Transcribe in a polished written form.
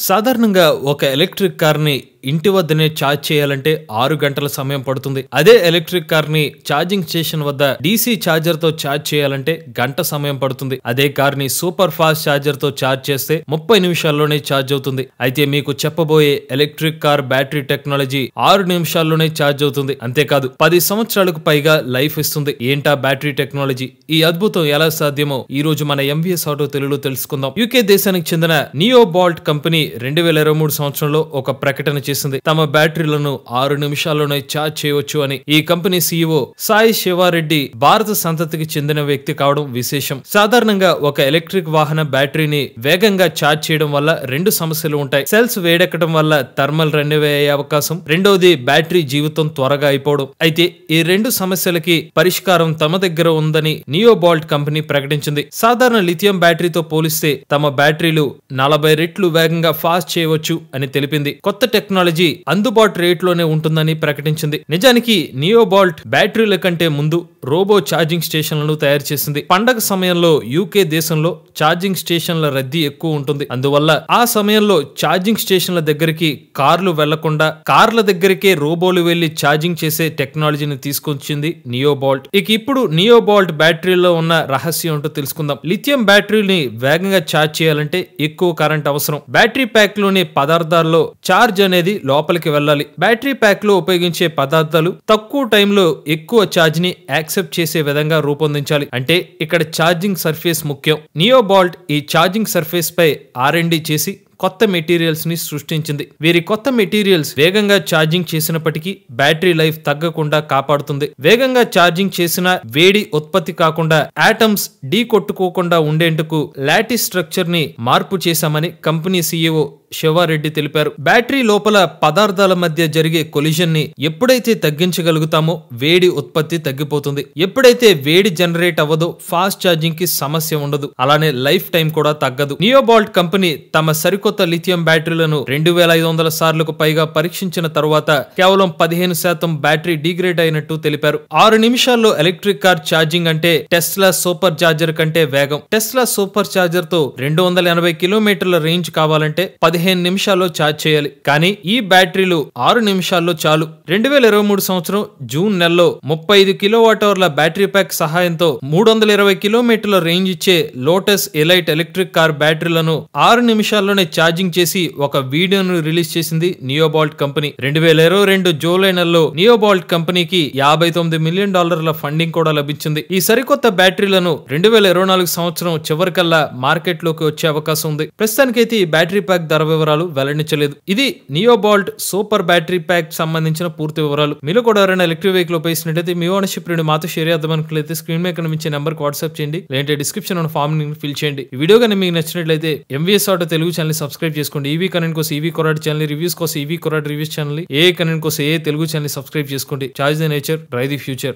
సాధారణంగా ఒక ఎలక్ట్రిక్ కార్ని ఇంటి వద్దనే ఛార్జ్ చేయాలంటే 6 గంటల సమయం పడుతుంది. అదే ఎలక్ట్రిక్ కార్ని ఛార్జింగ్ స్టేషన్ వద్ద DC ఛార్జర్ తో ఛార్జ్ చేయాలంటే గంట సమయం పడుతుంది. అదే కార్ని సూపర్ ఫాస్ట్ ఛార్జర్ తో ఛార్జ్ చేస్తే 30 నిమిషాల్లోనే ఛార్జ్ అవుతుంది. అయితే మీకు చెప్పబోయే ఎలక్ట్రిక్ కార్ బ్యాటరీ టెక్నాలజీ 6 నిమిషాల్లోనే ఛార్జ్ అవుతుంది. అంతేకాదు 10 సంవత్సరాలకు పైగా లైఫ్ ఇస్తుంది. ఏంటా బ్యాటరీ టెక్నాలజీ? ఈ అద్భుతం ఎలా సాధ్యమో ఈ రోజు మన MVS ఆటో తెలుగులో తెలుసుకుందాం. UK దేశానికి చెందిన నియోబాల్ట్ కంపెనీ 2023 సంవత్సరంలో ఒక ప్రకటన చేసింది. తమ బ్యాటరీలను 6 నిమిషాల్లోనే ఛార్జ్ చేయవచ్చు అని. ఈ కంపెనీ CEO సాయి శివారెడ్డి భారత సంతతికి చెందిన వ్యక్తి కావడం విశేషం. సాధారణంగా ఒక ఎలక్ట్రిక్ వాహన బ్యాటరీని వేగంగా ఛార్జ్ చేయడం వల్ల 2 సమస్యలు ఉంటాయి. సెల్స్ వేడెక్కడం వల్ల థర్మల్ రన్అవే అయ్యే అవకాశం, రెండోది బ్యాటరీ జీవితం త్వరగా అయిపోవడం. అయితే ఈ 2 సమస్యలకి పరిష్కారం తమ దగ్గర ఉందని నియోబాల్ట్ కంపెనీ ప్రకటించింది. సాధారణ లిథియం బ్యాటరీతో పోలిస్తే తమ బ్యాటరీలు 40 రెట్లు వేగంగా ఫాస్ట్ చేయవచ్చు అని తెలిపింది. కొత్త టెక్నాలజీ అందుబాటు రేట్లోనే ఉంటుందని ప్రకటించింది. నిజానికి నియోబాల్ట్ బ్యాటరీల కంటే ముందు రోబో ఛార్జింగ్ స్టేషన్లను తయారు చేసింది. పండగ సమయంలో UK దేశంలో ఛార్జింగ్ స్టేషన్ల రద్దీ ఎక్కువ ఉంటుంది. అందువల్ల ఆ సమయంలో ఛార్జింగ్ స్టేషన్ల దగ్గరికి కార్లు వెళ్లకుండా కార్ల దగ్గరికే రోబోలు వెళ్లి ఛార్జింగ్ చేసే టెక్నాలజీని తీసుకొచ్చింది నియోబాల్ట్. ఇప్పుడు నియోబాల్ట్ బ్యాటరీలో ఉన్న రహస్యం ఏంటో తెలుసుకుందాం. లిథియం బ్యాటరీని వేగంగా ఛార్జ్ చేయాలంటే ఎక్కువ కరెంట్ అవసరం. బ్యాటరీ ప్యాక్ లోని పదార్థాల్లో ఛార్జ్ అనేది లోపలికి వెళ్ళాలి. బ్యాటరీ ప్యాక్ లో ఉపయోగించే పదార్థాలు తక్కువ టైంలో ఎక్కువ ఛార్జ్ ని యాక్సెప్ట్ చేసే విధంగా రూపొందించాలి. అంటే ఇక్కడ ఛార్జింగ్ సర్ఫేస్ ముఖ్యం. నియోబాల్ట్ ఈ ఛార్జింగ్ సర్ఫేస్ పై R&D చేసి కొత్త మెటీరియల్స్ ని సృష్టించింది. వీరి కొత్త మెటీరియల్స్ వేగంగా ఛార్జింగ్ చేసినప్పటికీ బ్యాటరీ లైఫ్ తగ్గకుండా కాపాడుతుంది. వేగంగా ఛార్జింగ్ చేసిన వేడి ఉత్పత్తి కాకుండా ఆటమ్స్ ఢీ కొట్టుకోకుండా ఉండేందుకు లాటిస్ స్ట్రక్చర్ ని మార్పు చేశామని కంపెనీ CEO శివారెడ్డి తెలిపారు. బ్యాటరీ లోపల పదార్థాల మధ్య జరిగే కొలిజన్ ని ఎప్పుడైతే తగ్గించగలుగుతామో వేడి ఉత్పత్తి తగ్గిపోతుంది. ఎప్పుడైతే వేడి జనరేట్ అవ్వదో ఫాస్ట్ ఛార్జింగ్ కి సమస్య ఉండదు. అలానే లైఫ్ టైం కూడా తగ్గదు. నియోబాల్ట్ కంపెనీ తమ సరికొత్త లిథియం బ్యాటరీలను 2500 సార్లకు పైగా పరీక్షించిన తరువాత కేవలం 15% బ్యాటరీ డిగ్రేడ్ అయినట్టు తెలిపారు. 6 నిమిషాల్లో ఎలక్ట్రిక్ కార్ ఛార్జింగ్ అంటే టెస్లా సూపర్ చార్జర్ కంటే వేగం. టెస్లా సూపర్ చార్జర్ తో 280 కిలోమీటర్ల రేంజ్ కావాలంటే 15 నిమిషాల్లో ఛార్జ్ చేయాలి. కానీ ఈ బ్యాటరీలు 6 నిమిషాల్లో చాలు. 2023 సంవత్సరం జూన్ నెలలో 35 కిలోవాట్ అవర్ల బ్యాటరీ ప్యాక్ సహాయంతో 320 కిలోమీటర్ల రేంజ్ ఇచ్చే లోటస్ ఎలైట్ ఎలక్ట్రిక్ కార్ బ్యాటరీలను 6 నిమిషాల్లోనే ఛార్జింగ్ చేసి ఒక వీడియోను రిలీజ్ చేసింది నియోబాల్ట్ కంపెనీ. 2022 జూలై నెలలో నియోబాల్ట్ కంపెనీకి $59 మిలియన్ ఫండింగ్ కూడా లభించింది. ఈ సరికొత్త బ్యాటరీలను 2024 సంవత్సరం చివరికల్లా మార్కెట్ లోకి వచ్చే అవకాశం ఉంది. ప్రస్తుతానికైతే ఈ బ్యాటరీ ప్యాక్ ధర వివరాలు వెల్లడించలేదు. ఇది నియోబాల్ట్ సూపర్ బ్యాటరీ ప్యాక్ సంబంధించిన పూర్తి వివరాలు. మీరు కూడా ఎవరైనా ఎలక్ట్రిక్ వెహికల్ ఉపయోగిస్తున్నట్లయితే మీ ఓనర్షిప్ రేటు మాతో షేర్ చేద్దామనుకున్నట్లయితే స్క్రీన్ మీద కనిపించే నెంబర్కి వాట్సాప్ చేయండి. లేదంటే డిస్క్రిప్షన్ ఉన్న ఫామ్ ని ఫిల్ చేయండి. ఈ వీడియో కానీ మీకు నచ్చినట్లయితే MVS auto Telugu channel subscribe చేసుకోండి. EV కరెంట్ కోసం EV కొరాడ్ ఛానల్, రివ్యూస్ కోసం EV కొరాడ్ రివ్యూస్ ఛానల్, ఏ కరెంట్ కోసం ఏ తెలుగు ఛానల్ సబ్స్క్రైబ్ చేసుకోండి. Charge the nature, drive the future.